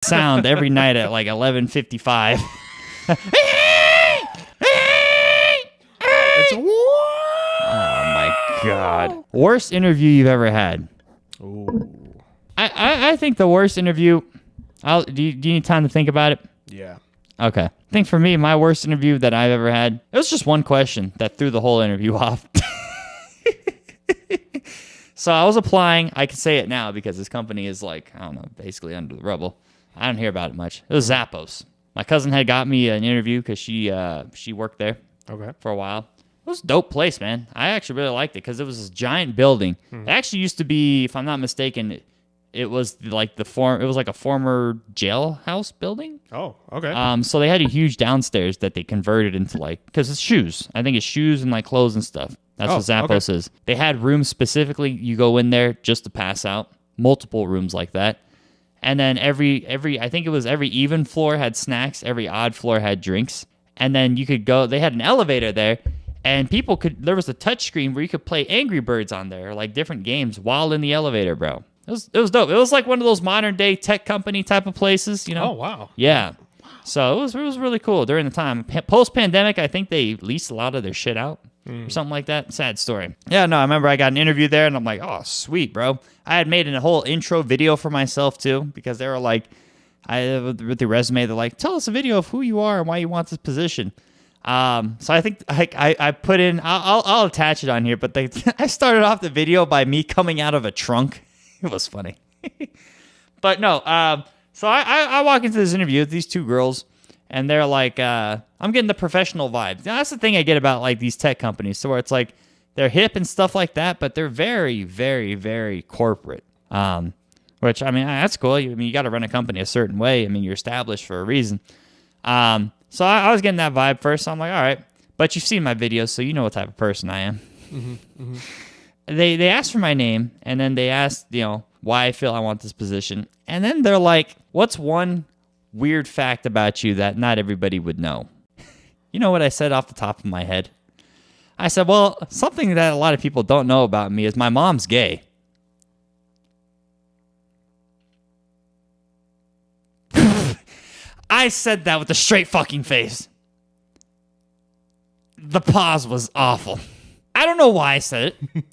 sound every night at like 11:55. It's Oh my God. Worst interview you've ever had? Ooh. I think the worst interview. Do you need time to think about it? Yeah. Okay. I think for me, my worst interview that I've ever had, it was just one question that threw the whole interview off. So I was applying. I can say it now because this company is like, I don't know, basically under the rubble. I don't hear about it much. It was Zappos. My cousin had got me an interview because she worked there for a while. It was a dope place, man. I actually really liked it because it was this giant building. It actually used to be, if I'm not mistaken, it was like a former jailhouse building. Oh, okay. So they had a huge downstairs that they converted into like, because it's shoes. I think it's shoes and like clothes and stuff. That's what Zappos is. They had rooms specifically. You go in there just to pass out. Multiple rooms like that. And then every I think it was every even floor had snacks. Every odd floor had drinks. And then you could go. They had an elevator there, and people could. There was a touch screen where you could play Angry Birds on there, or like different games while in the elevator, bro. It was dope. It was like one of those modern day tech company type of places, you know. Oh wow. Yeah. So it was really cool during the time. Post pandemic, I think they leased a lot of their shit out. Or something like that. Sad story. Yeah, no, I remember I got an interview there, and I'm like, oh, sweet, bro. I had made a whole intro video for myself, too, because they were like, with the resume, they're like, tell us a video of who you are and why you want this position. So I think I put in, I'll attach it on here, but I started off the video by me coming out of a trunk. It was funny. But no, so I walk into this interview with these two girls, and they're like, I'm getting the professional vibe. Now, that's the thing I get about like these tech companies. So where it's like they're hip and stuff like that, but they're very, very, very corporate. Which, I mean, that's cool. You got to run a company a certain way. I mean, you're established for a reason. So I was getting that vibe first. So I'm like, all right. But you've seen my videos, so you know what type of person I am. Mm-hmm, mm-hmm. They asked for my name, and then they asked, why I feel I want this position. And then they're like, what's one weird fact about you that not everybody would know? You know what I said off the top of my head? I said, well, something that a lot of people don't know about me is my mom's gay. I said that with a straight fucking face. The pause was awful. I don't know why I said it.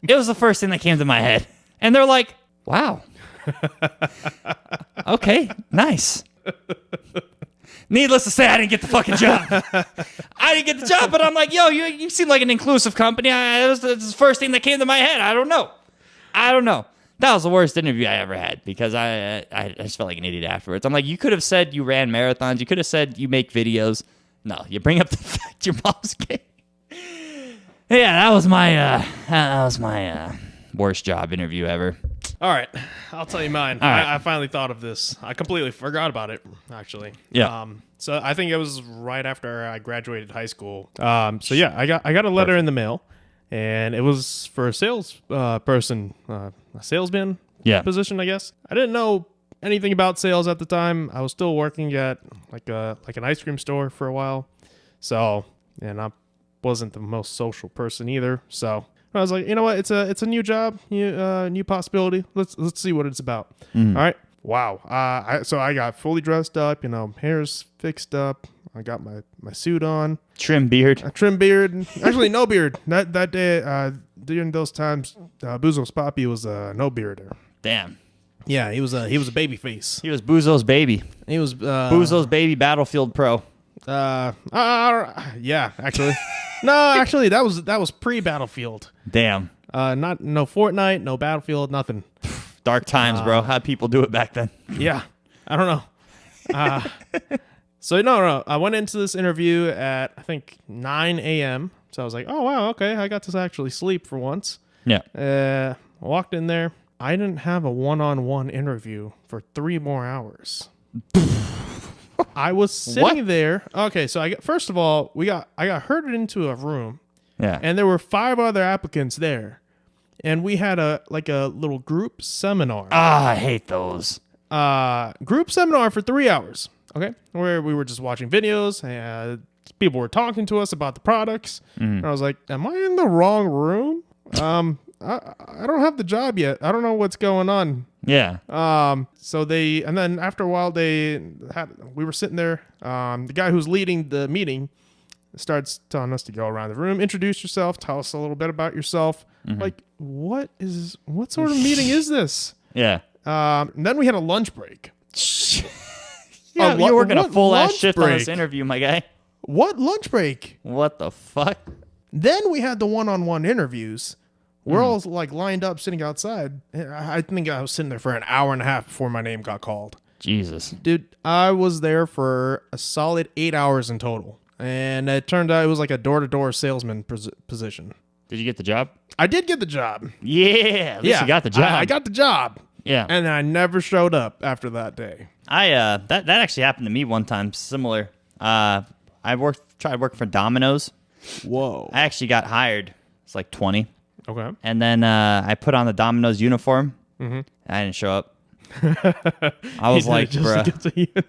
It was the first thing that came to my head. And they're like, wow. Okay, nice. Needless to say, I didn't get the fucking job. I didn't get the job, but I'm like, yo, you seem like an inclusive company. It was the first thing that came to my head. I don't know. That was the worst interview I ever had because I just felt like an idiot afterwards. I'm like, you could have said you ran marathons. You could have said you make videos. No, you bring up the fact your mom's gay. Yeah, that was my worst job interview ever. All right, I'll tell you mine. All right. I finally thought of this. I completely forgot about it, actually. Yeah. So I think it was right after I graduated high school. So yeah, I got a letter in the mail, and it was for a sales person, a salesman position, I guess. I didn't know anything about sales at the time. I was still working at like an ice cream store for a while. So, and I wasn't the most social person either. So I was like, you know what? It's a new job, new possibility. Let's see what it's about. All right. Wow. So I got fully dressed up. Hair's fixed up. I got my suit on. Trim beard. Actually, no beard. That day, during those times, Bouzos Papi was no bearder. Damn. Yeah, he was a baby face. He was Bouzos baby. He was Bouzos baby Battlefield Pro. Yeah, actually. No, actually, that was pre-Battlefield. Damn. No Fortnite, no Battlefield, nothing. Dark times, bro. How'd people do it back then? Yeah, I don't know. So no, I went into this interview at I think 9 a.m. So I was like, oh wow, okay, I got to actually sleep for once. Yeah. I walked in there. I didn't have a one-on-one interview for 3 more hours. I was sitting there. Okay, so first of all, I got herded into a room. Yeah. And there were 5 other applicants there. And we had a little group seminar. I hate those. Group seminar for 3 hours. Okay? Where we were just watching videos and people were talking to us about the products. And I was like, am I in the wrong room? I don't have the job yet. I don't know what's going on. Yeah. So and then after a while we were sitting there. The guy who's leading the meeting starts telling us to go around the room, introduce yourself, tell us a little bit about yourself. Like, what sort of meeting is this? Yeah. And then we had a lunch break. Yeah, you're working a full ass shift on this interview, my guy. What lunch break? What the fuck? Then we had the one-on-one interviews. We're all like lined up, sitting outside. I think I was sitting there for an hour and a half before my name got called. Jesus, dude, I was there for a solid 8 hours in total, and it turned out it was like a door-to-door salesman position. Did you get the job? I did get the job. Yeah, at least you got the job. I got the job. Yeah, and I never showed up after that day. That actually happened to me one time. Similar. I tried working for Domino's. Whoa! I actually got hired. It's like 20. Okay. And then I put on the Domino's uniform. I didn't show up. I was like, bro,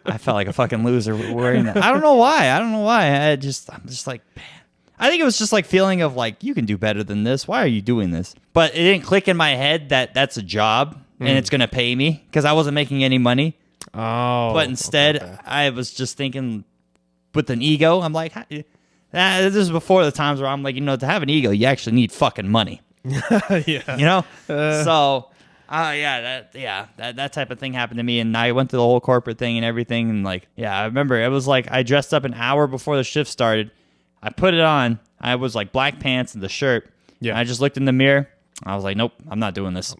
I felt like a fucking loser wearing that. I don't know why. I'm just like, man. I think it was just like feeling of like, you can do better than this. Why are you doing this? But it didn't click in my head that that's a job and it's going to pay me because I wasn't making any money. Oh. But instead, I was just thinking with an ego. I'm like, this is before the times where I'm like, to have an ego, you actually need fucking money. Yeah. So... that type of thing happened to me, and I went through the whole corporate thing and everything, and like, I remember it was like I dressed up an hour before the shift started. I put it on. I was like black pants and the shirt. Yeah. And I just looked in the mirror. I was like, nope, I'm not doing this.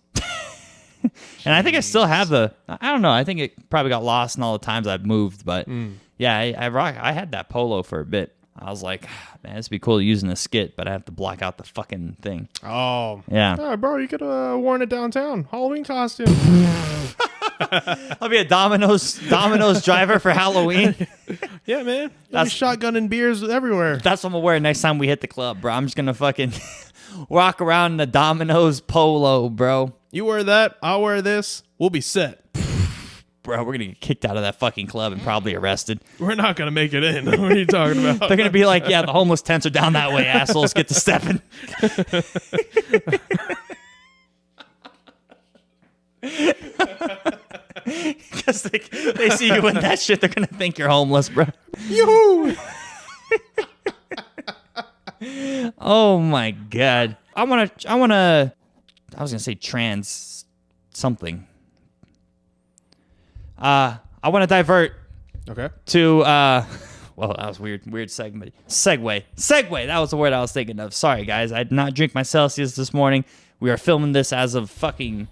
And I think I still have I don't know. I think it probably got lost in all the times I've moved, but I had that polo for a bit. I was like, man, this would be cool using a skit, but I have to block out the fucking thing. Oh. Yeah. Oh, bro, you could have worn it downtown. Halloween costume. I'll be a Domino's driver for Halloween. Yeah, man. That's shotgunning beers everywhere. That's what I'm going to wear next time we hit the club, bro. I'm just going to fucking walk around in the Domino's polo, bro. You wear that, I'll wear this. We'll be set. Bro, we're going to get kicked out of that fucking club and probably arrested. We're not going to make it in. What are you talking about? They're going to be like, yeah, the homeless tents are down that way, assholes. Get to stepping. Because they see you in that shit, they're going to think you're homeless, bro. Yoo-hoo! Oh, my God. I was going to say trans something. I want to divert to well, that was weird segment. Segue. That was the word I was thinking of. Sorry, guys. I did not drink my Celsius this morning. We are filming this as of fucking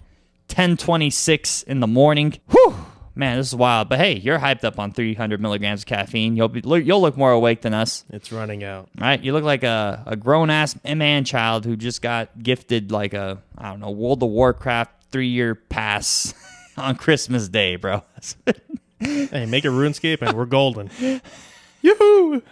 10:26 in the morning. Whew, man, this is wild. But hey, you're hyped up on 300 milligrams of caffeine. You'll look more awake than us. It's running out. Right? You look like a grown ass man child who just got gifted like a World of Warcraft 3-year pass. On Christmas Day, bro. Hey, make a RuneScape and we're golden. Yoo-hoo!